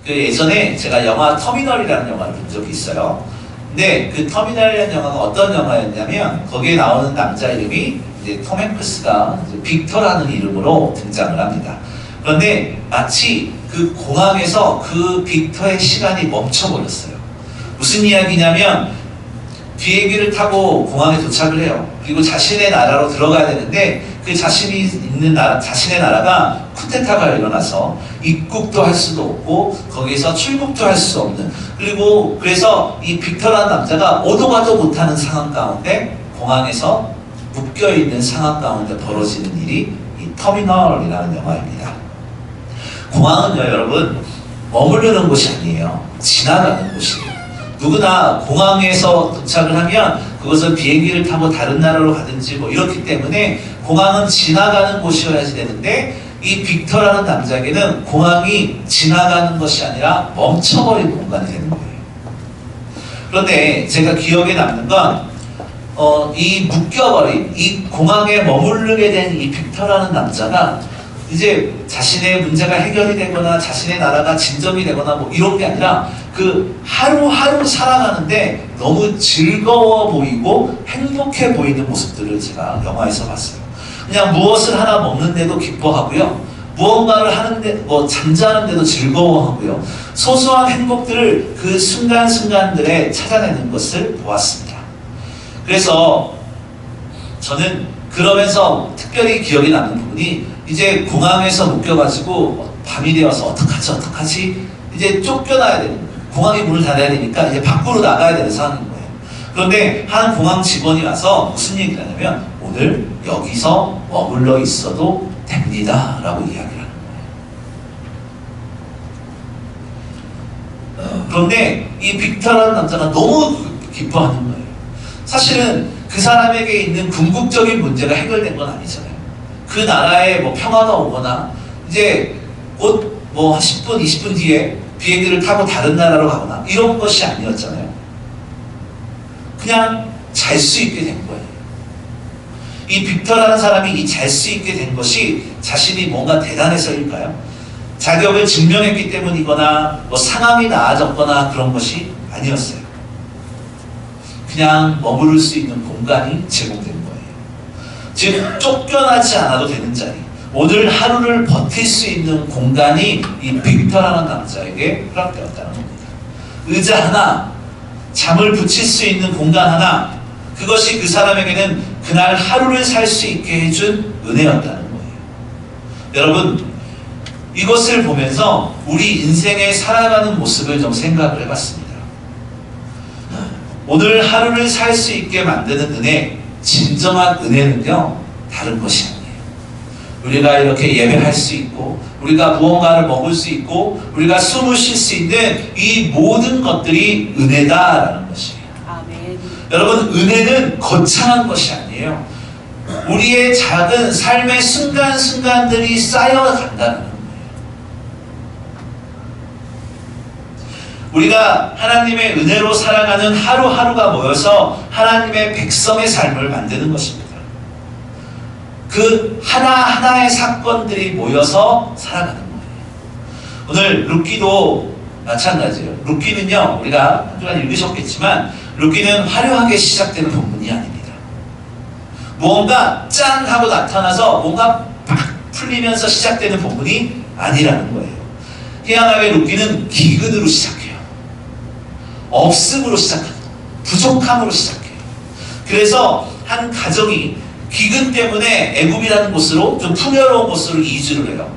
그 예전에 제가 영화 터미널이라는 영화를 본 적이 있어요. 근데 그 터미널이라는 영화가 어떤 영화였냐면 거기에 나오는 남자 이름이 이제 톰 행크스가 이제 빅터라는 이름으로 등장을 합니다. 그런데 마치 그 공항에서 그 빅터의 시간이 멈춰버렸어요. 무슨 이야기냐면 비행기를 타고 공항에 도착을 해요. 그리고 자신의 나라로 들어가야 되는데 그 자신이 있는 나라, 자신의 나라가 쿠데타가 일어나서 입국도 할 수도 없고 거기서 출국도 할 수 없는, 그리고 그래서 이 빅터라는 남자가 오도 가도 못하는 상황 가운데 공항에서 묶여있는 상황 가운데 벌어지는 일이 이 터미널이라는 영화입니다. 공항은요 여러분 머무르는 곳이 아니에요. 지나가는 곳이에요. 누구나 공항에서 도착을 하면 그것은 비행기를 타고 다른 나라로 가든지 뭐 이렇기 때문에 공항은 지나가는 곳이어야지 되는데 이 빅터라는 남자에게는 공항이 지나가는 것이 아니라 멈춰버린 공간이 되는 거예요. 그런데 제가 기억에 남는 건 이 묶여버린 이 공항에 머무르게 된 이 빅터라는 남자가 이제 자신의 문제가 해결이 되거나 자신의 나라가 진정이 되거나 뭐 이런 게 아니라 그 하루하루 살아가는데 너무 즐거워 보이고 행복해 보이는 모습들을 제가 영화에서 봤어요. 그냥 무엇을 하나 먹는데도 기뻐하고요. 무언가를 하는데 뭐 잠자는데도 즐거워하고요. 소소한 행복들을 그 순간순간들에 찾아내는 것을 보았습니다. 그래서 저는 그러면서 특별히 기억이 남는 부분이 이제 공항에서 묶여가지고 밤이 되어서 어떡하지? 이제 쫓겨나야 되는 거예요. 공항이 문을 닫아야 되니까 이제 밖으로 나가야 되는 상황인 거예요. 그런데 한 공항 직원이 와서 무슨 얘기를 하냐면 오늘 여기서 머물러 있어도 됩니다 라고 이야기를 하는 거예요. 그런데 이 빅터라는 남자가 너무 기뻐하는 거예요. 사실은 그 사람에게 있는 궁극적인 문제가 해결된 건 아니잖아요. 그 나라에 뭐 평화가 오거나 이제 곧 뭐 10분, 20분 뒤에 비행기를 타고 다른 나라로 가거나 이런 것이 아니었잖아요. 그냥 잘 수 있게 된 거예요. 이 빅터라는 사람이 이 잘 수 있게 된 것이 자신이 뭔가 대단해서일까요? 자격을 증명했기 때문이거나 뭐 상황이 나아졌거나 그런 것이 아니었어요. 그냥 머무를 수 있는 공간이 제공된 거예요. 즉 쫓겨나지 않아도 되는 자리, 오늘 하루를 버틸 수 있는 공간이 이 빅터라는 남자에게 허락되었다는 겁니다. 의자 하나, 잠을 붙일 수 있는 공간 하나, 그것이 그 사람에게는 그날 하루를 살 수 있게 해준 은혜였다는 거예요. 여러분, 이것을 보면서 우리 인생에 살아가는 모습을 좀 생각을 해봤습니다. 오늘 하루를 살 수 있게 만드는 은혜, 진정한 은혜는요 다른 것이 아니에요. 우리가 이렇게 예배할 수 있고 우리가 무언가를 먹을 수 있고 우리가 숨을 쉴 수 있는 이 모든 것들이 은혜다라는 것이에요. 아멘. 여러분, 은혜는 거창한 것이 아니에요. 우리의 작은 삶의 순간순간들이 쌓여간다는 거예요. 우리가 하나님의 은혜로 살아가는 하루하루가 모여서 하나님의 백성의 삶을 만드는 것입니다. 그 하나하나의 사건들이 모여서 살아가는 거예요. 오늘 룻기도 마찬가지예요. 룻기는요, 우리가 한 주간 읽으셨겠지만 룻기는 화려하게 시작되는 본문이 아닙니다. 무언가 짠 하고 나타나서 뭔가 팍 풀리면서 시작되는 본문이 아니라는 거예요. 희한하게 룻기는 기근으로 시작해요. 없음으로 시작합니다. 부족함으로 시작해요. 그래서 한 가정이 기근 때문에 애굽이라는 곳으로 좀 풍요로운 곳으로 이주를 해요.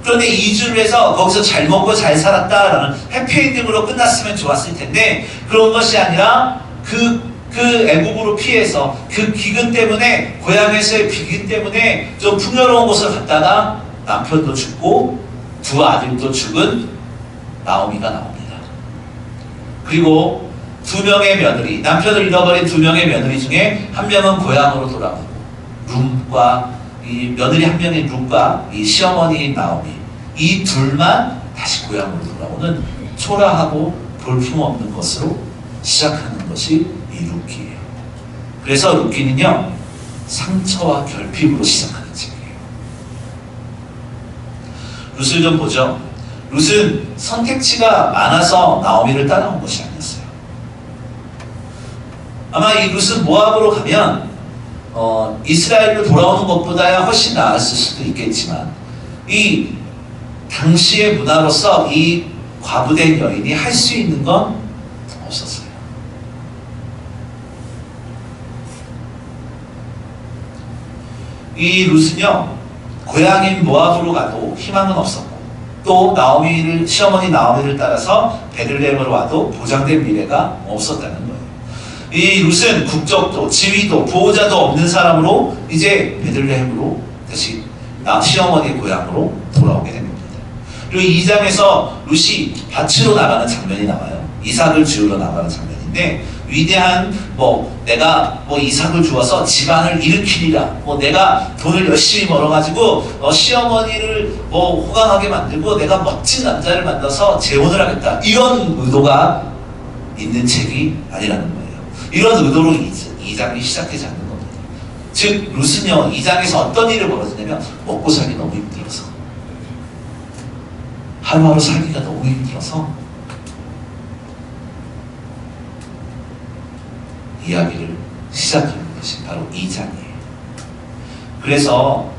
그런데 이주를 해서 거기서 잘 먹고 잘 살았다라는 해피엔딩으로 끝났으면 좋았을 텐데 그런 것이 아니라 그 애굽으로 피해서 그 기근 때문에 고향에서의 기근 때문에 좀 풍요로운 곳을 갔다가 남편도 죽고 두 아들도 죽은 나오미가 나옵니다. 그리고 두 명의 며느리, 남편을 잃어버린 두 명의 며느리 중에 한 명은 고향으로 돌아가고 룸과 이 며느리 한 명인 룸과 이 시어머니인 나오미, 이 둘만 다시 고향으로 돌아오는 초라하고 볼품없는 것으로 시작하는 것이 이 룻기예요. 그래서 룻기는요 상처와 결핍으로 시작하는 책이에요. 룻을 좀 보죠. 룻은 선택지가 많아서 나오미를 따라온 것이 아니었어요. 아마 이 룻은 모압으로 가면 이스라엘로 돌아오는 것보다야 훨씬 나았을 수도 있겠지만 이 당시의 문화로서 이 과부된 여인이 할 수 있는 건 없었어요. 이 룻은요, 고향인 모압으로 가도 희망은 없었고, 또 시어머니 나오미를 따라서 베들레헴으로 와도 보장된 미래가 없었다는 거예요. 이 룻은 국적도 지위도 보호자도 없는 사람으로 이제 베들레헴으로 다시 시어머니의 고향으로 돌아오게 됩니다. 그리고 2장에서 룻이 밭으로 나가는 장면이 나와요. 이삭을 주우러 나가는 장면인데, 위대한 내가 이삭을 주어서 집안을 일으키리라, 내가 돈을 열심히 벌어가지고 시어머니를 호강하게 만들고 내가 멋진 남자를 만나서 재혼을 하겠다, 이런 의도가 있는 책이 아니라는 거예요. 이런 의도로 2장이 시작되지 않는 겁니다. 즉 룻은요, 2장에서 어떤 일을 벌어지냐면 먹고 살기 너무 힘들어서, 하루하루 살기가 너무 힘들어서 이야기를 시작하는 것이 바로 2장이에요. 그래서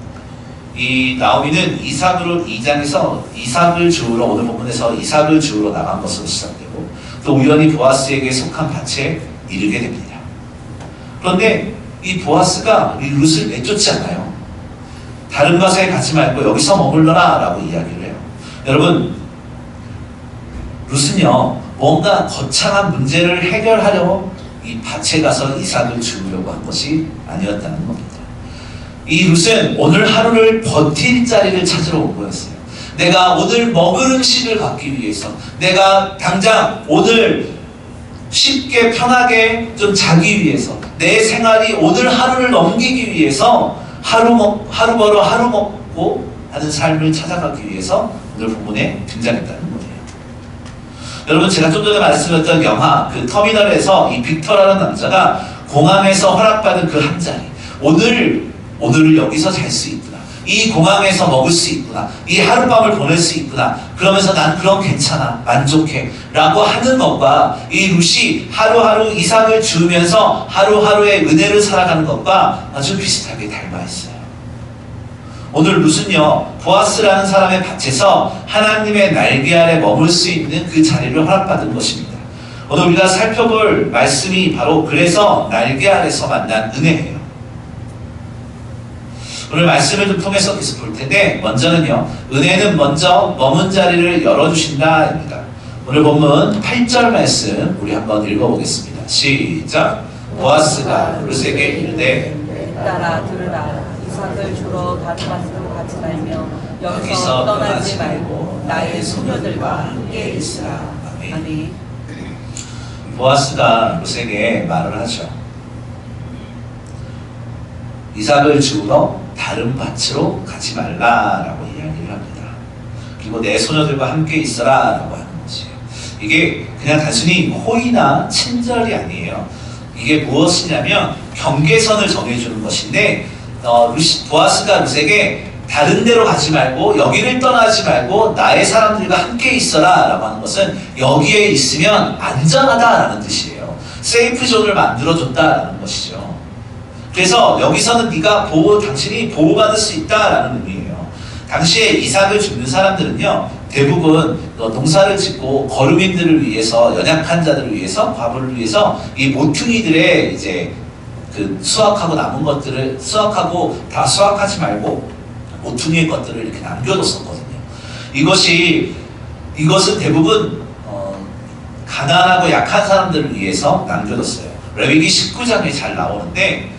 이 나오미는 2장에서 이삭을 주우러, 오늘 본문에서 이삭을 주우러 나간 것으로 시작되고, 또 우연히 보아스에게 속한 밭에 이르게 됩니다. 그런데 이 보아스가 이 룻을 내쫓지 않아요. 다른 곳에 가지 말고 여기서 머물러라 라고 이야기를 해요. 여러분, 룻은요, 뭔가 거창한 문제를 해결하려고 이 밭에 가서 이삭을 주우려고 한 것이 아니었다는 겁니다. 이 룻은 오늘 하루를 버틸 자리를 찾으러 온 거였어요. 내가 오늘 먹을 음식을 갖기 위해서, 내가 당장 오늘 쉽게 편하게 좀 자기 위해서, 내 생활이 오늘 하루를 넘기기 위해서 하루 벌어 하루 먹고 하는 삶을 찾아가기 위해서 오늘 본문에 등장했다는 거예요. 여러분, 제가 좀 전에 말씀드렸던 영화 그 터미널에서 이 빅터라는 남자가 공항에서 허락받은 그 한 자리, 오늘을 여기서 잘 수 있구나, 이 공항에서 먹을 수 있구나, 이 하룻밤을 보낼 수 있구나, 그러면서 난 그럼 괜찮아, 만족해 라고 하는 것과 이 룻이 하루하루 이삭을 주우면서 하루하루의 은혜를 살아가는 것과 아주 비슷하게 닮아 있어요. 오늘 룻은요, 보아스라는 사람의 밭에서 하나님의 날개 아래 머물 수 있는 그 자리를 허락받은 것입니다. 오늘 우리가 살펴볼 말씀이 바로 그래서 날개 아래서 만난 은혜예요. 오늘 말씀을 좀 통해서 계속 볼 텐데, 먼저는요, 은혜는 먼저 머문 자리를 열어주신다입니다. 오늘 본문 8절 말씀 우리 한번 읽어보겠습니다. 시작. 보아스가 룻에게 이르되 따라 들으라. 이삭을 주러 다른 밭으로 가지 말며 여기서 떠나지 말고 나의 소녀들과 함께 있으라. 아멘. 보아스가 룻에게 말을 하죠. 이삭을 주우러 다른 밭으로 가지 말라라고 이야기를 합니다. 그리고 내 소녀들과 함께 있어라라고 하는 것이에요. 이게 그냥 단순히 호의나 친절이 아니에요. 이게 무엇이냐면 경계선을 정해주는 것인데, 보아스가 룻에게 다른 데로 가지 말고 여기를 떠나지 말고 나의 사람들과 함께 있어라 라고 하는 것은 여기에 있으면 안전하다라는 뜻이에요. 세이프 존을 만들어줬다라는 것이죠. 그래서 여기서는 당신이 보호받을 수 있다라는 의미예요. 당시에 이삭을 줍는 사람들은요, 대부분 농사를 짓고 거류민들을 위해서, 연약한 자들을 위해서, 과부를 위해서 이 모퉁이들의 이제 그 수확하고 남은 것들을 다 수확하지 말고 모퉁이의 것들을 이렇게 남겨뒀었거든요. 이것은 대부분 가난하고 약한 사람들을 위해서 남겨뒀어요. 레위기 19장에 잘 나오는데,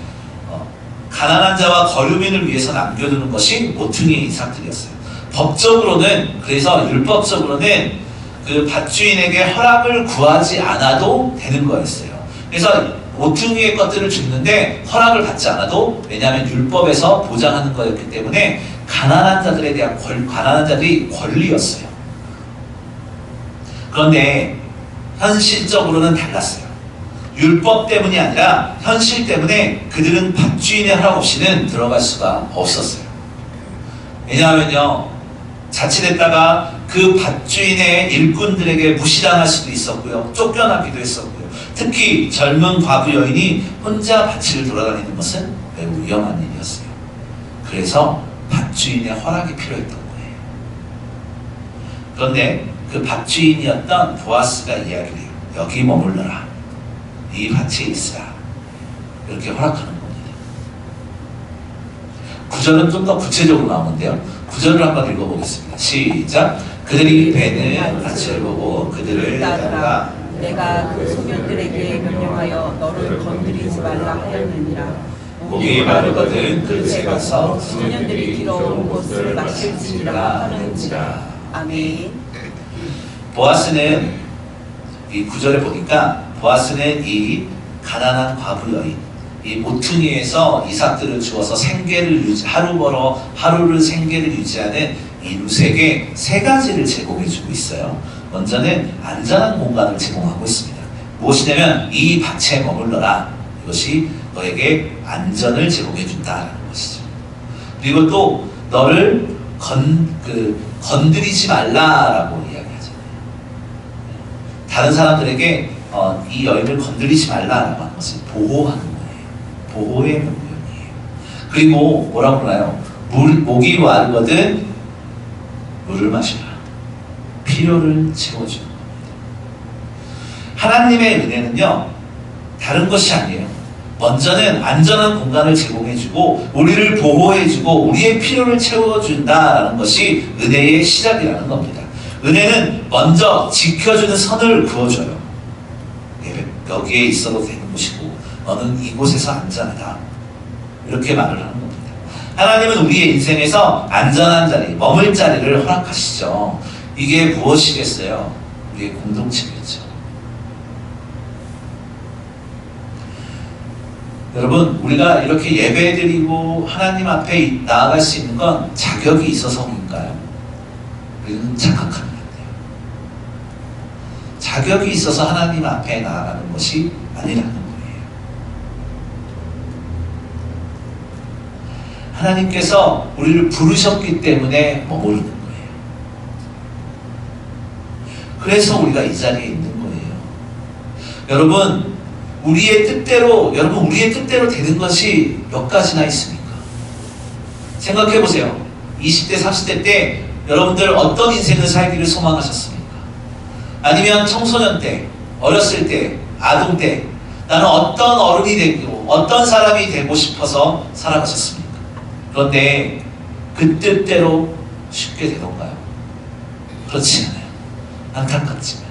가난한 자와 거류민을 위해서 남겨두는 것이 모퉁이의 이삭들이었어요. 법적으로는, 그래서 율법적으로는 그 밭주인에게 허락을 구하지 않아도 되는 거였어요. 그래서 모퉁이의 것들을 줍는데 허락을 받지 않아도, 왜냐하면 율법에서 보장하는 거였기 때문에 가난한 자들이 권리였어요. 그런데 현실적으로는 달랐어요. 율법 때문이 아니라 현실 때문에 그들은 밭주인의 허락 없이는 들어갈 수가 없었어요. 왜냐하면요, 자칫했다가 그 밭주인의 일꾼들에게 무시당할 수도 있었고요. 쫓겨나기도 했었고요. 특히 젊은 과부 여인이 혼자 밭을 돌아다니는 것은 매우 위험한 일이었어요. 그래서 밭주인의 허락이 필요했던 거예요. 그런데 그 밭주인이었던 보아스가 이야기를 해요. 여기 머물러라. 이 밭에 있으라. 이렇게 허락하는 겁니다. 구절은 좀 더 구체적으로 나오는데요. 구절을 한번 읽어보겠습니다. 시작. 그들이 배는 밭을 보고 그들을 따르라. 내가 그 소년들에게 명령하여 너를 건드리지 말라 하였느니라. 목이 마르거든 그릇에 가서 소년들이 길어온 것을 마실지니라 하는지라. 아멘. 보아스는 이 구절에 보니까 보아스는 이 가난한 과부 여인, 이 모퉁이에서 이삭들을 주어서 생계를 하루 벌어 하루를 생계를 유지하는 이 룻에게 세 가지를 제공해주고 있어요. 먼저는 안전한 공간을 제공하고 있습니다. 무엇이냐면 이 밭에 머물러라. 이것이 너에게 안전을 제공해준다는 것이죠. 그리고 또 너를 건드리지 말라라고 이야기하잖아요. 다른 사람들에게 이 여인을 건드리지 말라라고 하는 것은 보호하는 거예요. 보호의 명령이에요. 그리고 뭐라고 그러나요? 목이 마르거든 물을 마시라. 필요를 채워주는 겁니다. 하나님의 은혜는요, 다른 것이 아니에요. 먼저는 안전한 공간을 제공해주고 우리를 보호해주고 우리의 필요를 채워준다라는 것이 은혜의 시작이라는 겁니다. 은혜는 먼저 지켜주는 선을 그어줘요. 여기에 있어도 되는 곳이고 너는 이곳에서 안전하다. 이렇게 말을 하는 겁니다. 하나님은 우리의 인생에서 안전한 자리, 머물 자리를 허락하시죠. 이게 무엇이겠어요? 우리의 공동체겠죠. 여러분, 우리가 이렇게 예배드리고 하나님 앞에 나아갈 수 있는 건 자격이 있어서인가요? 우리는 착각하면 안 돼요. 자격이 있어서 하나님 앞에 나아가는 것이 아니라는 거예요. 하나님께서 우리를 부르셨기 때문에 머무르는 거예요. 그래서 우리가 이 자리에 있는 거예요. 여러분, 우리의 뜻대로 되는 것이 몇 가지나 있습니까? 생각해 보세요. 20대, 30대 때 여러분들 어떤 인생을 살기를 소망하셨습니까? 아니면 청소년 때, 어렸을 때, 아동 때 나는 어떤 어른이 되고 어떤 사람이 되고 싶어서 살아가셨습니까? 그런데 그 뜻대로 쉽게 되던가요? 그렇지 않아요. 안타깝지만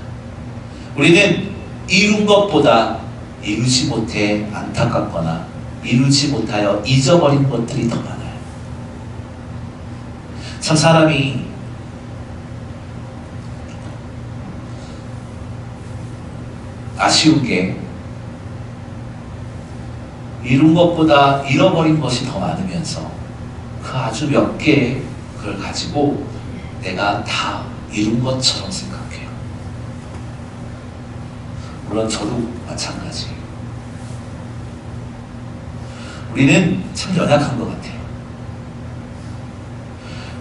우리는 이룬 것보다 이루지 못해 안타깝거나 이루지 못하여 잊어버린 것들이 더 많아요. 참 사람이 아쉬운 게 이룬 것보다 잃어버린 것이 더 많으면서 그 아주 몇 개의 그걸 가지고 내가 다 이룬 것처럼 생각해요. 물론 저도 마찬가지예요. 우리는 참 연약한 것 같아요.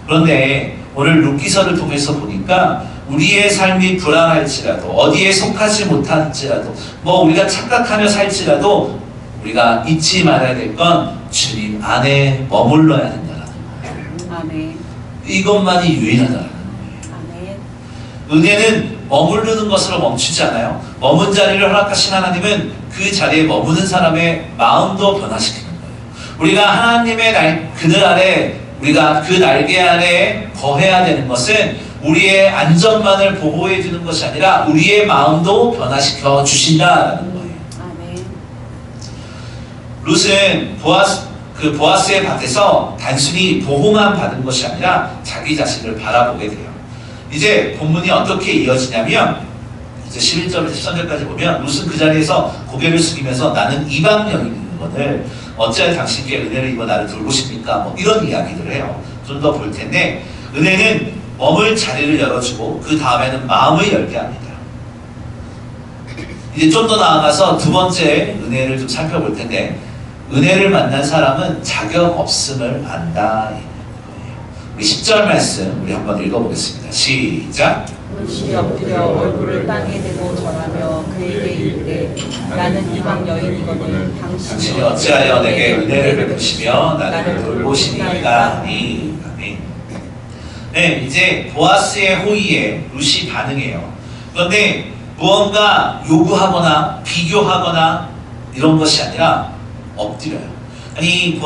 그런데 오늘 룻기서를 통해서 보니까 우리의 삶이 불안할지라도 어디에 속하지 못할지라도 우리가 착각하며 살지라도 우리가 잊지 말아야 될 건 주님 안에 머물러야 된다는 거예요. 아멘. 이것만이 유일하다는 거예요. 아멘. 은혜는 머무르는 것으로 멈추지 않아요. 머문 자리를 허락하신 하나님은 그 자리에 머무는 사람의 마음도 변화시키는 거예요. 우리가 하나님의 그늘 아래 우리가 그 날개 아래 거해야 되는 것은 우리의 안전만을 보호해 주는 것이 아니라 우리의 마음도 변화시켜 주신다라는 거예요. 아멘. 룻은 보아스의 밭에서 단순히 보호만 받은 것이 아니라 자기 자신을 바라보게 돼요. 이제 본문이 어떻게 이어지냐면 이제 11절에서 13절까지 보면 룻은 그 자리에서 고개를 숙이면서 나는 이방 여인이거늘 어찌하여 당신께 은혜를 입어 나를 돌보십니까? 이런 이야기들을 해요. 좀 더 볼 텐데 은혜는 머물 자리를 열어주고 그 다음에는 마음을 열게 합니다. 이제 좀 더 나아가서 두 번째 은혜를 좀 살펴볼 텐데 은혜를 만난 사람은 자격 없음을 안다. 우리 10절 말씀 우리 한번 읽어보겠습니다. 시작. 룻이 엎드려 얼굴을 땅에 대고 절하며 그에게 이르되 나는 이방 여인이거늘 당신이 어찌하여 내게 은혜를 베푸시며 나를 돌보시니까 아멘. 네, 이제 보아스의 호의에 룻이 반응해요. 그런데 무언가 요구하거나 비교하거나 이런 것이 아니라 엎드려요. 아니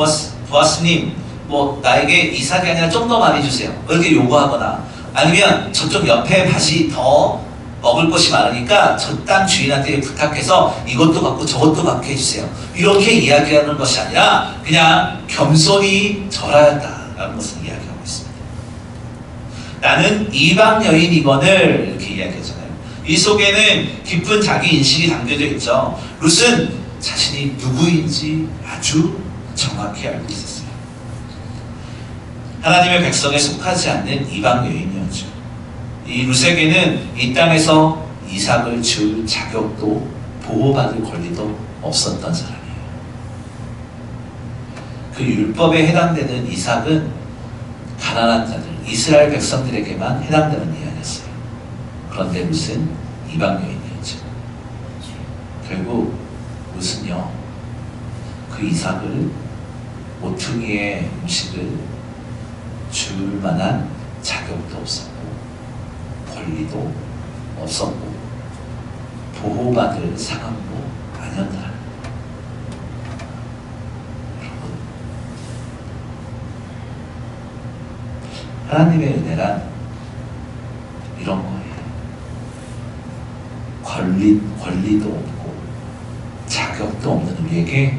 보아스님 뭐 나에게 이삭이 아니라 좀 더 많이 주세요. 이렇게 요구하거나 아니면 저쪽 옆에 밭이 더 먹을 것이 많으니까 저 땅 주인한테 부탁해서 이것도 갖고 저것도 갖게 해주세요. 이렇게 이야기하는 것이 아니라 그냥 겸손히 절하였다라는 것을 이야기하고 있습니다. 나는 이방 여인이거늘 이렇게 이야기하잖아요. 이 속에는 깊은 자기 인식이 담겨져 있죠. 룻은 자신이 누구인지 아주 정확히 알고 있었어요. 하나님의 백성에 속하지 않는 이방 여인이었죠. 이 룻에게는 이 땅에서 이삭을 줄 자격도 보호받을 권리도 없었던 사람이에요. 그 율법에 해당되는 이삭은 가난한 자들, 이스라엘 백성들에게만 해당되는 이야기였어요. 그런데 룻은 이방 여인이었죠. 결국 룻은요, 그 이삭을 모퉁이의 음식을 줄 만한 자격도 없었고 권리도 없었고 보호받을 상황도 아니었다. 여러분, 하나님의 은혜란 이런 거예요. 권리도 없고 자격도 없는 우리에게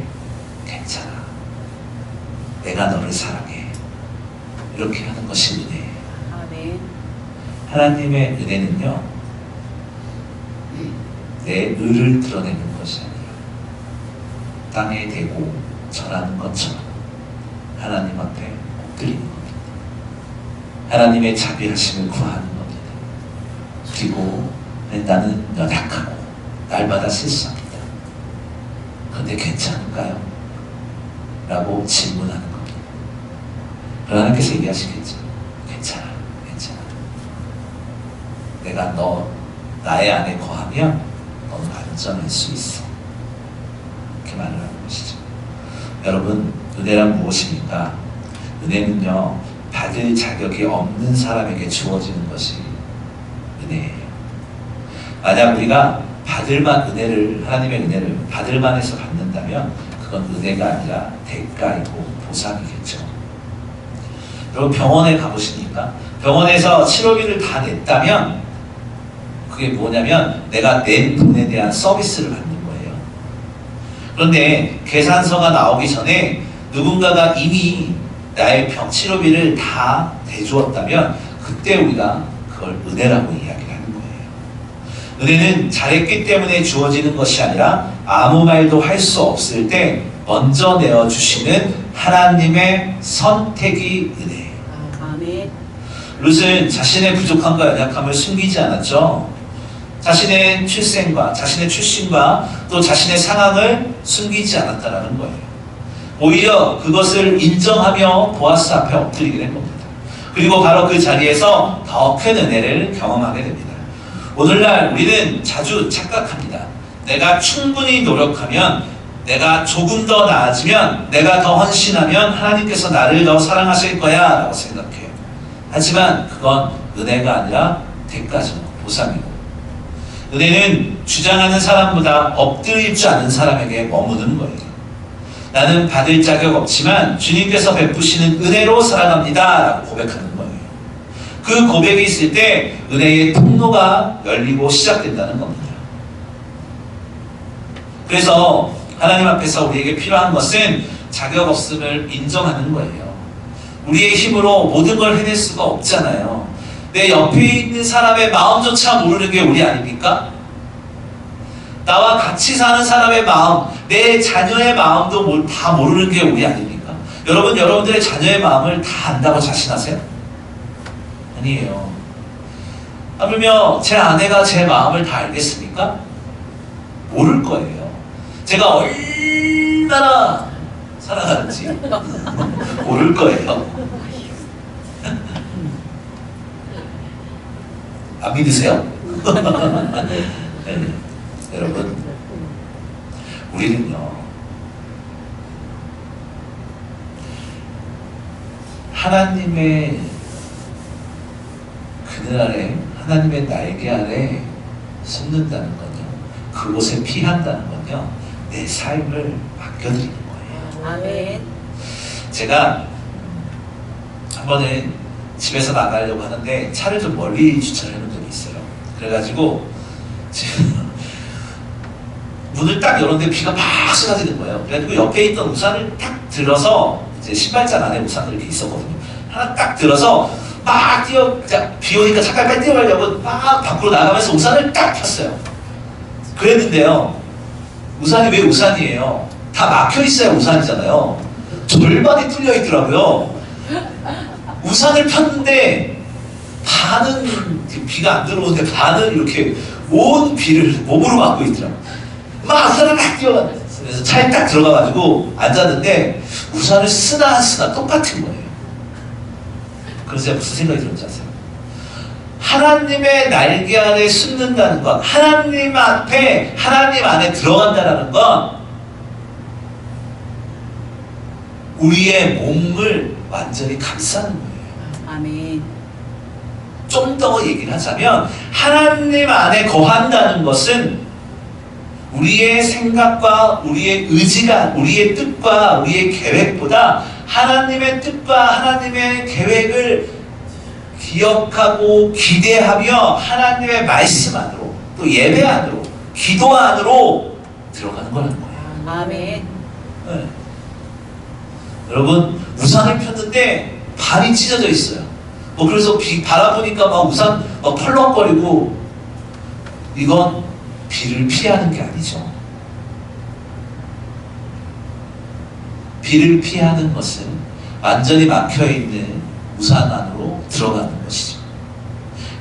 괜찮아, 내가 너를 사랑해, 이렇게 하는 것이 은혜예요. 아멘. 하나님의 은혜는요, 내 의를 드러내는 것이 아니라 땅에 대고 절하는 것처럼 하나님 앞에 엎드리는 겁니다. 하나님의 자비하심을 구하는 겁니다. 그리고 나는 연약하고 날마다 실수합니다. 그런데 괜찮을까요? 라고 질문하는 겁니다. 하나님께서 얘기하시겠죠. 괜찮아, 괜찮아. 내가 너 나의 안에 거하면 너는 안전할 수 있어. 이렇게 말을 하는 것이죠. 여러분, 은혜란 무엇입니까? 은혜는요, 받을 자격이 없는 사람에게 주어지는 것이 은혜예요. 만약 우리가 받을만 은혜를, 하나님의 은혜를 받을만 해서 받는다면 그건 은혜가 아니라 대가이고 보상이겠죠. 여러분, 병원에 가보시니까 병원에서 치료비를 다 냈다면 그게 뭐냐면 내가 낸 돈에 대한 서비스를 받는 거예요. 그런데 계산서가 나오기 전에 누군가가 이미 나의 병 치료비를 다 대주었다면 그때 우리가 그걸 은혜라고 이야기를 하는 거예요. 은혜는 잘했기 때문에 주어지는 것이 아니라 아무 말도 할 수 없을 때 먼저 내어주시는 하나님의 선택이 은혜예요. 아멘. 룻은 자신의 부족함과 연약함을 숨기지 않았죠. 자신의 출생과 자신의 출신과 또 자신의 상황을 숨기지 않았다라는 거예요. 오히려 그것을 인정하며 보아스 앞에 엎드리게 된 겁니다. 그리고 바로 그 자리에서 더 큰 은혜를 경험하게 됩니다. 오늘날 우리는 자주 착각합니다. 내가 충분히 노력하면, 내가 조금 더 나아지면, 내가 더 헌신하면 하나님께서 나를 더 사랑하실 거야 라고 생각해요. 하지만 그건 은혜가 아니라 대가죠. 보상이고. 은혜는 주장하는 사람보다 엎드릴 줄 아는 사람에게 머무는 거예요. 나는 받을 자격 없지만 주님께서 베푸시는 은혜로 살아갑니다 라고 고백하는 거예요. 그 고백이 있을 때 은혜의 통로가 열리고 시작된다는 겁니다. 그래서 하나님 앞에서 우리에게 필요한 것은 자격 없음을 인정하는 거예요. 우리의 힘으로 모든 걸 해낼 수가 없잖아요. 내 옆에 있는 사람의 마음조차 모르는 게 우리 아닙니까? 나와 같이 사는 사람의 마음, 내 자녀의 마음도 다 모르는 게 우리 아닙니까? 여러분, 여러분들의 자녀의 마음을 다 안다고 자신하세요? 아니에요. 하물며 제 아내가 제 마음을 다 알겠습니까? 모를 거예요. 제가 얼마나 사랑하는지 모를 거예요. 안 믿으세요? 네. 여러분, 우리는요, 하나님의 그늘 아래, 하나님의 날개 아래 숨는다는 건요, 그곳에 피한다는 건요, 내 삶을 맡겨드리는 거예요. 아멘. 제가 한 번은 집에서 나가려고 하는데 차를 좀 멀리 주차해 놓은 적이 있어요. 그래가지고 지금 문을 딱 열었는데 비가 막 쏟아지는 거예요. 그래가지고 옆에 있던 우산을 딱 들어서, 이제 신발장 안에 우산이 이렇게 있었거든요. 하나 딱 들어서 막 비 오니까 잠깐 빨리 뛰어가려고 막 밖으로 나가면서 우산을 딱 폈어요. 그랬는데요, 우산이 왜 우산이에요? 다 막혀 있어야 우산이잖아요. 절반이 뚫려 있더라고요. 우산을 폈는데 반은 비가 안 들어오는데 반은 이렇게 온 비를 몸으로 막고 있더라고요. 막 우산을 막 뛰어가면서 차에 딱 들어가가지고 앉았는데 우산을 쓰나 안 쓰나 똑같은 거예요. 그래서 제가 무슨 생각이 들었는지 아세요? 하나님의 날개 아래 숨는다는 것, 하나님 앞에, 하나님 안에 들어간다는 건 우리의 몸을 완전히 감싸는 거예요. 아멘. 좀 더 얘기를 하자면, 하나님 안에 거한다는 것은 우리의 생각과 우리의 의지가, 우리의 뜻과 우리의 계획보다 하나님의 뜻과 하나님의 계획을 기억하고 기대하며 하나님의 말씀 안으로, 또 예배 안으로, 기도 안으로 들어가는 거라는 거예요. 아멘. 네. 여러분, 우산을 폈는데 반이 찢어져 있어요. 그래서 바라보니까 막 우산 막 펄럭거리고, 이건 비를 피하는 게 아니죠. 비를 피하는 것은 완전히 막혀있는 우산 안으로 들어가는 것이죠.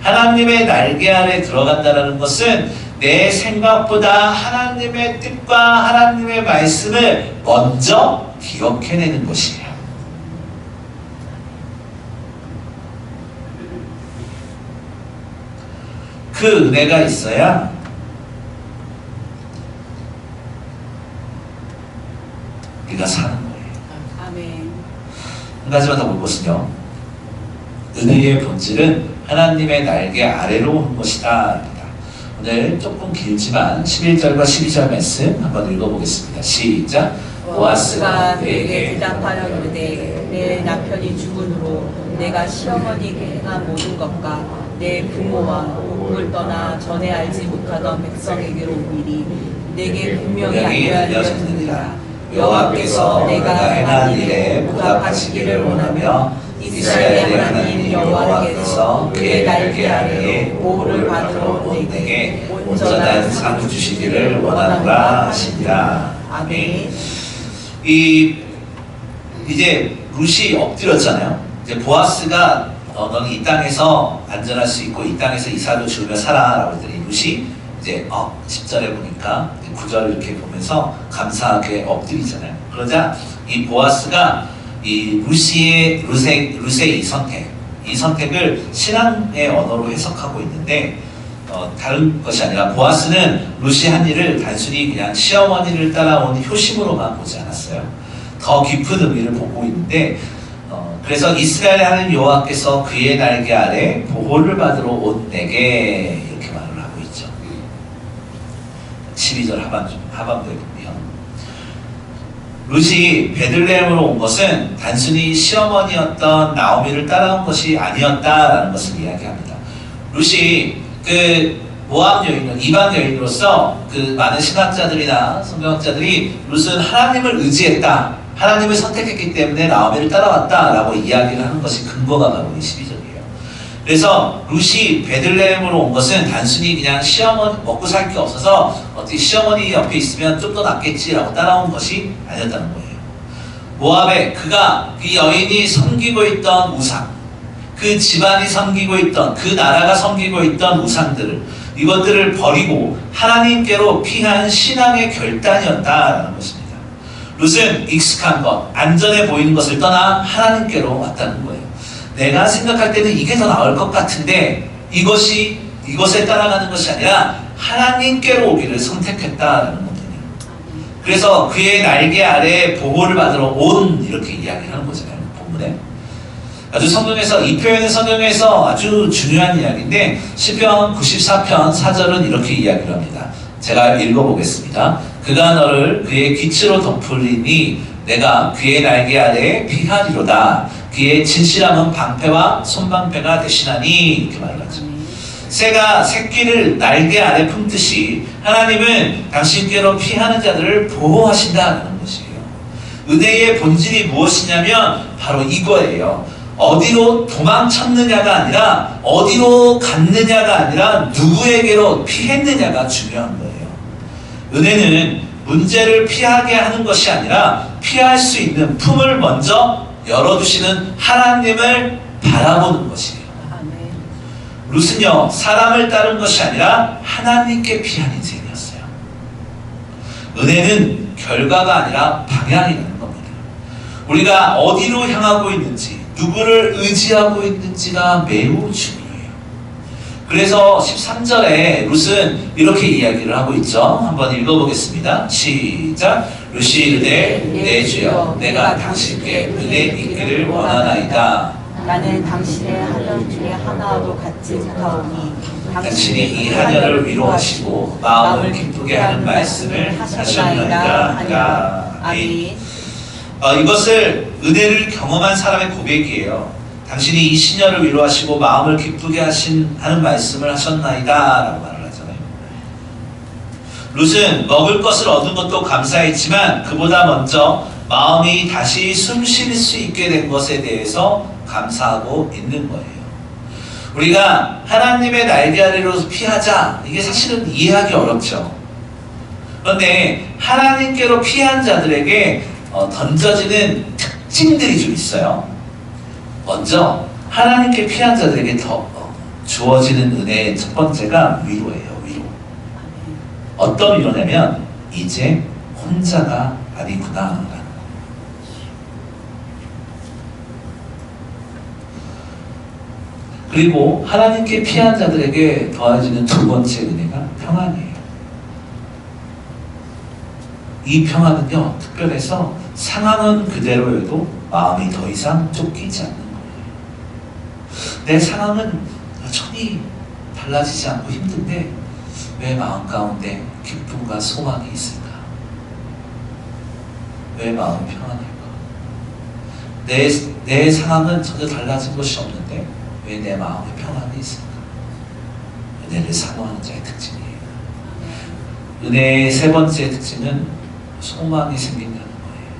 하나님의 날개 아래 들어간다는 것은 내 생각보다 하나님의 뜻과 하나님의 말씀을 먼저 기억해내는 것이에요. 그 은혜가 있어야 우리가 사는 거예요. 아멘. 한 가지만 더 볼 것은요, 은혜의 본질은 하나님의 날개 아래로 오는 것이다. 오늘 조금 길지만 11절과 12절 말씀 한번 읽어보겠습니다. 시작. 보아스가 그에게 대답하여 이르되 내 남편이 죽은으로 내가 시어머니에게 행한 모든 것과 내 부모와 고국을 떠나 전에 알지 못하던 백성에게로 오니니 내게 분명히 알려졌느니라. 여호와께서 내가 행한 일에 보답하시기를 원하며 이스라엘의 하나님 여호와께서 그의 날개 아래에 보호를 받으러 온 내게 온전한 상 주시기를 원하노라 하시니라. 아멘. 이제 룻이 엎드렸잖아요. 이제 보아스가 너는 이 땅에서 안전할 수 있고 이 땅에서 이삭을 주며 살아라고 했더니 룻이 이제 10절에 보니까 9절을 이렇게 보면서 감사하게 엎드리잖아요. 그러자 이 보아스가 이 룻의 이 선택을 신앙의 언어로 해석하고 있는데, 다른 것이 아니라 보아스는 룻이 한 일을 단순히 그냥 시어머니를 따라온 효심으로만 보지 않았어요. 더 깊은 의미를 보고 있는데, 그래서 이스라엘 하나님 여호와께서 그의 날개 아래 보호를 받으러 온 내게, 이렇게 말을 하고 있죠. 12절 하반부에 보면 룻이 베들레헴으로 온 것은 단순히 시어머니였던 나오미를 따라온 것이 아니었다라는 것을 이야기합니다. 룻이 그 모압 여인, 이방 여인으로서 그 많은 신학자들이나 성경학자들이 룻은 하나님을 의지했다, 하나님을 선택했기 때문에 나오미를 따라왔다라고 이야기를 하는 것이 근거가 바로 이 12절이에요. 그래서 룻이 베들레헴으로 온 것은 단순히 그냥 시어머니 먹고 살 게 없어서 어떻게 시어머니 옆에 있으면 좀 더 낫겠지라고 따라온 것이 아니었다는 거예요. 모압에 그가 그 여인이 섬기고 있던 우상, 그 집안이 섬기고 있던, 그 나라가 섬기고 있던 우상들을, 이것들을 버리고 하나님께로 피한 신앙의 결단이었다라는 것입니다. 룻은 익숙한 것, 안전해 보이는 것을 떠나 하나님께로 왔다는 거예요. 내가 생각할 때는 이게 더 나을 것 같은데 이것이 이것에 따라가는 것이 아니라 하나님께로 오기를 선택했다라는 거거든요. 그래서 그의 날개 아래 보호를 받으러 온 이렇게 이야기를 하는 거잖아요. 본문에. 아주 성경에서 이 표현은 성경에서 아주 중요한 이야기인데 시편 94편 4절은 이렇게 이야기를 합니다. 제가 읽어보겠습니다. 그가 너를 그의 빛으로 덮으리니 내가 그의 날개 아래 피하리로다. 그의 진실함은 방패와 손방패가 되시나니 이렇게 말을 하죠. 새가 새끼를 날개 아래 품듯이 하나님은 당신께로 피하는 자들을 보호하신다는 것이에요. 은혜의 본질이 무엇이냐면 바로 이거예요. 어디로 도망쳤느냐가 아니라 어디로 갔느냐가 아니라 누구에게로 피했느냐가 중요한 거예요. 은혜는 문제를 피하게 하는 것이 아니라 피할 수 있는 품을 먼저 열어두시는 하나님을 바라보는 것이에요. 룻은요, 사람을 따른 것이 아니라 하나님께 피한 인생이었어요. 은혜는 결과가 아니라 방향이라는 겁니다. 우리가 어디로 향하고 있는지, 누구를 의지하고 있는지가 매우 중요해요. 그래서 13절에 룻은 이렇게 이야기를 하고 있죠. 한번 읽어보겠습니다. 시작. 룻이 이르되 내 주여 내가 당신께 은혜 있기를 원하나이다. 나는 당신의 하늘 중에 하나도 갖지 못하오니 당신이 이 하늘을 위로하시고 마음을 기쁘게 하는 말씀을 하셨나이다 하니라. 아멘. 이것을 은혜를 경험한 사람의 고백이에요. 당신이 이 시녀를 위로하시고 마음을 기쁘게 하는 말씀을 하셨나이다 라고 말을 하잖아요. 룻은 먹을 것을 얻은 것도 감사했지만 그보다 먼저 마음이 다시 숨 쉴 수 있게 된 것에 대해서 감사하고 있는 거예요. 우리가 하나님의 날개 아래로 피하자, 이게 사실은 이해하기 어렵죠. 그런데 하나님께로 피한 자들에게 던져지는 특징들이 좀 있어요. 먼저 하나님께 피한 자들에게 주어지는 은혜의 첫 번째가 위로예요. 위로. 어떤 위로냐면 이제 혼자가 아니구나. 그리고 하나님께 피한 자들에게 더해지는 두 번째 은혜가 평안이에요. 이 평안은요, 특별해서 상황은 그대로여도 마음이 더 이상 쫓기지 않는 거예요. 내 상황은 여전히 달라지지 않고 힘든데 왜 마음 가운데 기쁨과 소망이 있을까? 왜 마음이 평안할까? 내 상황은 전혀 달라진 것이 없는데 왜 내 마음에 평안이 있을까? 은혜를 사모하는 자의 특징이에요. 은혜의 세 번째 특징은 소망이 생긴다는 거예요.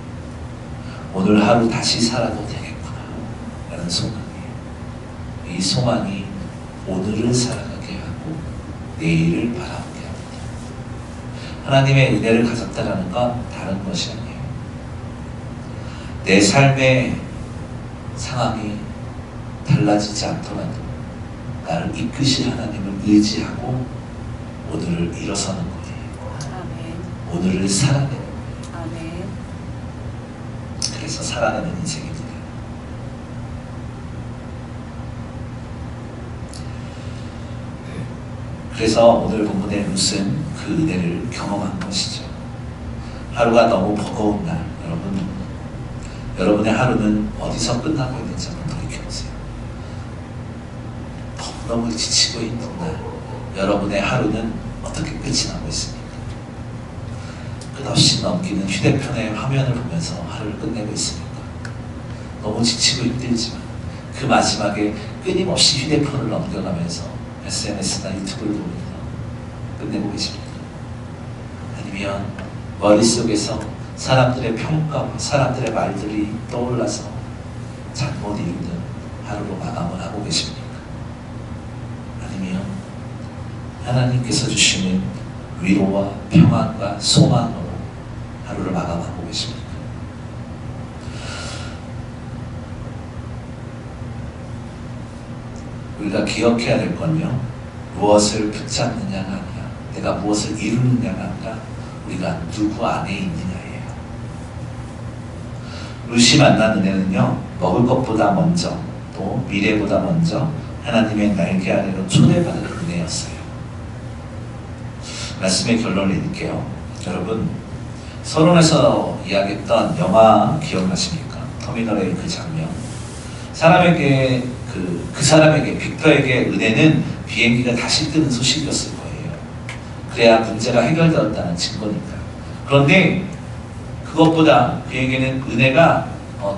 오늘 하루 다시 살아도 되겠구나 라는 소망이에요. 이 소망이 오늘을 살아가게 하고 내일을 바라보게 합니다. 하나님의 은혜를 가졌다는 건 다른 것이 아니에요. 내 삶의 상황이 달라지지 않더라도 나를 이끄실 하나님을 의지하고 오늘을 일어서는 거예요. 아멘. 오늘을 살아내는 거예요. 아멘. 그래서 살아가는 인생입니다. 그래서 오늘 본문의 룻은 그 은혜를 경험한 것이죠. 하루가 너무 버거운 날, 여러분의 하루는 어디서 끝나고 있는지 한번 돌이켜보세요. 너무 지치고 있는 날, 여러분의 하루는 어떻게 끝이 나고 있습니까? 끝없이 넘기는 휴대폰의 화면을 보면서 하루를 끝내고 있습니까? 너무 지치고 힘들지만 그 마지막에 끊임없이 휴대폰을 넘겨가면서 SNS나 유튜브를 보면서 끝내고 계십니까? 아니면 머릿속에서 사람들의 평가와 사람들의 말들이 떠올라서 잠 못 이루는 하루로 마감을 하고 계십니까? 아니면 하나님께서 주시는 위로와 평안과 소망으로 하루를 마감하고 계십니까? 우리가 기억해야 될 건요, 무엇을 붙잡느냐가 아니라, 내가 무엇을 이루느냐가 아니라 우리가 누구 안에 있느냐예요. 룻이 만난 은혜는요, 먹을 것보다 먼저 또 미래보다 먼저 하나님의 날개 아래로 초대받은 은혜였어요. 영화였어요. 말씀의 결론을 내릴게요. 여러분, 서론에서 이야기했던 영화 기억나십니까? 터미널의 그 장면. 사람에게 그 사람에게 빅터에게 은혜는 비행기가 다시 뜨는 소식이었을 거예요. 그래야 문제가 해결되었다는 증거니까요. 그런데 그것보다 그에게는 은혜가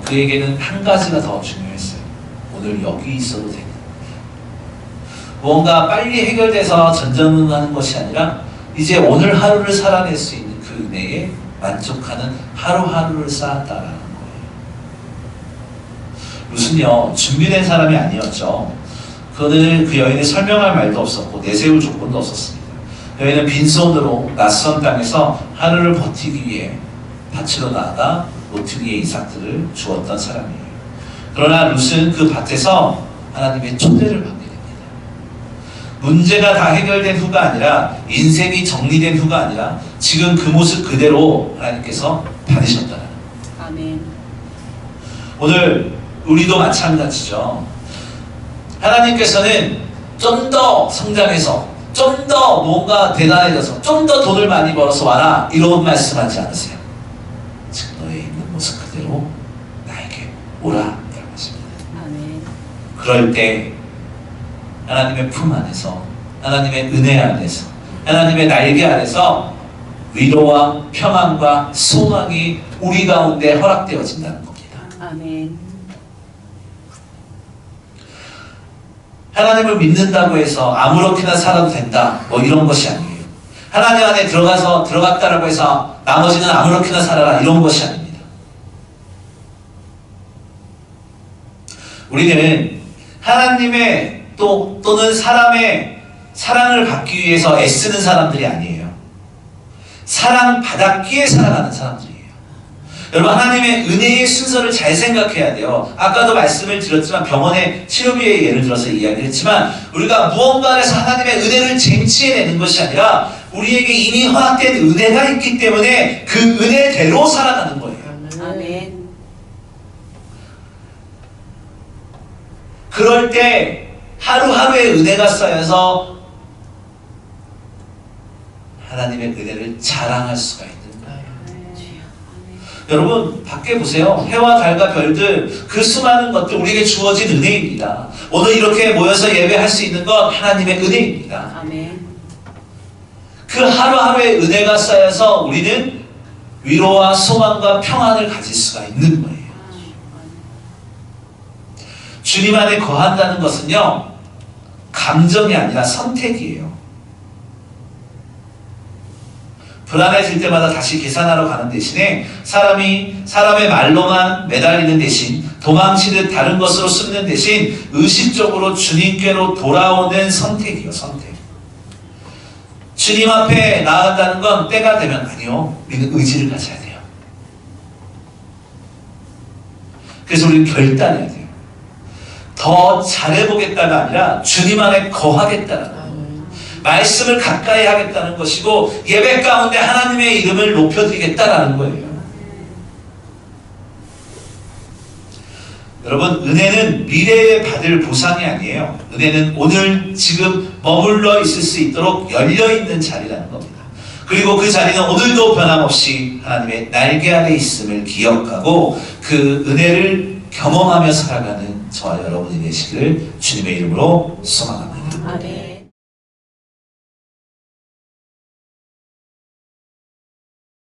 그에게는 한 가지가 더 중요했어요. 오늘 여기 있어도 되는 무언가 빨리 해결돼서 전전하는 것이 아니라 이제 오늘 하루를 살아낼 수 있는 그 은혜에 만족하는 하루하루를 쌓았다라는 거예요. 룻은요 준비된 사람이 아니었죠. 그는 그 여인을 설명할 말도 없었고 내세울 조건도 없었습니다. 여인은 빈손으로 낯선 땅에서 하루를 버티기 위해 밭으로 나아가 노트 위에 이삭들을 주었던 사람이에요. 그러나 룻은 그 밭에서 하나님의 초대를 받게 됩니다. 문제가 다 해결된 후가 아니라 인생이 정리된 후가 아니라 지금 그 모습 그대로 하나님께서 받으셨다는. 아멘. 오늘 우리도 마찬가지죠. 하나님께서는 좀 더 성장해서 좀 더 뭔가 대단해져서 좀 더 돈을 많이 벌어서 와라 이런 말씀하지 않으세요. 지금 너의 있는 모습 그대로 나에게 오라 이런 것입니다. 아멘. 그럴 때 하나님의 품 안에서 하나님의 은혜 안에서 하나님의 날개 아래서 위로와 평안과 소망이 우리 가운데 허락되어진다는 겁니다. 아멘. 하나님을 믿는다고 해서 아무렇게나 살아도 된다 뭐 이런 것이 아니에요. 하나님 안에 들어갔다라고 해서 나머지는 아무렇게나 살아라 이런 것이 아닙니다. 우리는 하나님의 또는 사람의 사랑을 받기 위해서 애쓰는 사람들이 아니에요. 사랑받았기에 살아가는 사람들이에요. 여러분 하나님의 은혜의 순서를 잘 생각해야 돼요. 아까도 말씀을 드렸지만 병원의 치료비의 예를 들어서 이야기를 했지만 우리가 무언가에서 하나님의 은혜를 쟁취해내는 것이 아니라 우리에게 이미 허락된 은혜가 있기 때문에 그 은혜대로 살아가는 거예요. 아멘. 그럴 때 하루하루의 은혜가 쌓여서 하나님의 은혜를 자랑할 수가 있는 거예요. 여러분 밖에 보세요. 해와 달과 별들 그 수많은 것들 우리에게 주어진 은혜입니다. 오늘 이렇게 모여서 예배할 수 있는 것 하나님의 은혜입니다. 아멘. 그 하루하루의 은혜가 쌓여서 우리는 위로와 소망과 평안을 가질 수가 있는 거예요. 주님 안에 거한다는 것은요 감정이 아니라 선택이에요. 불안해질 때마다 다시 계산하러 가는 대신에 사람의 말로만 매달리는 대신 도망치듯 다른 것으로 숨는 대신 의식적으로 주님께로 돌아오는 선택이요. 선택. 주님 앞에 나아간다는 건 때가 되면 아니요. 우리는 의지를 가져야 돼요. 그래서 우리는 결단해야 돼요. 더 잘해보겠다가 아니라 주님 안에 거하겠다는 거예요. 말씀을 가까이 하겠다는 것이고 예배 가운데 하나님의 이름을 높여드리겠다라는 거예요. 여러분 은혜는 미래에 받을 보상이 아니에요. 은혜는 오늘 지금 머물러 있을 수 있도록 열려있는 자리라는 겁니다. 그리고 그 자리는 오늘도 변함없이 하나님의 날개 아래 있음을 기억하고 그 은혜를 경험하며 살아가는 저와 여러분이 되시기를 주님의 이름으로 소망합니다. 아멘.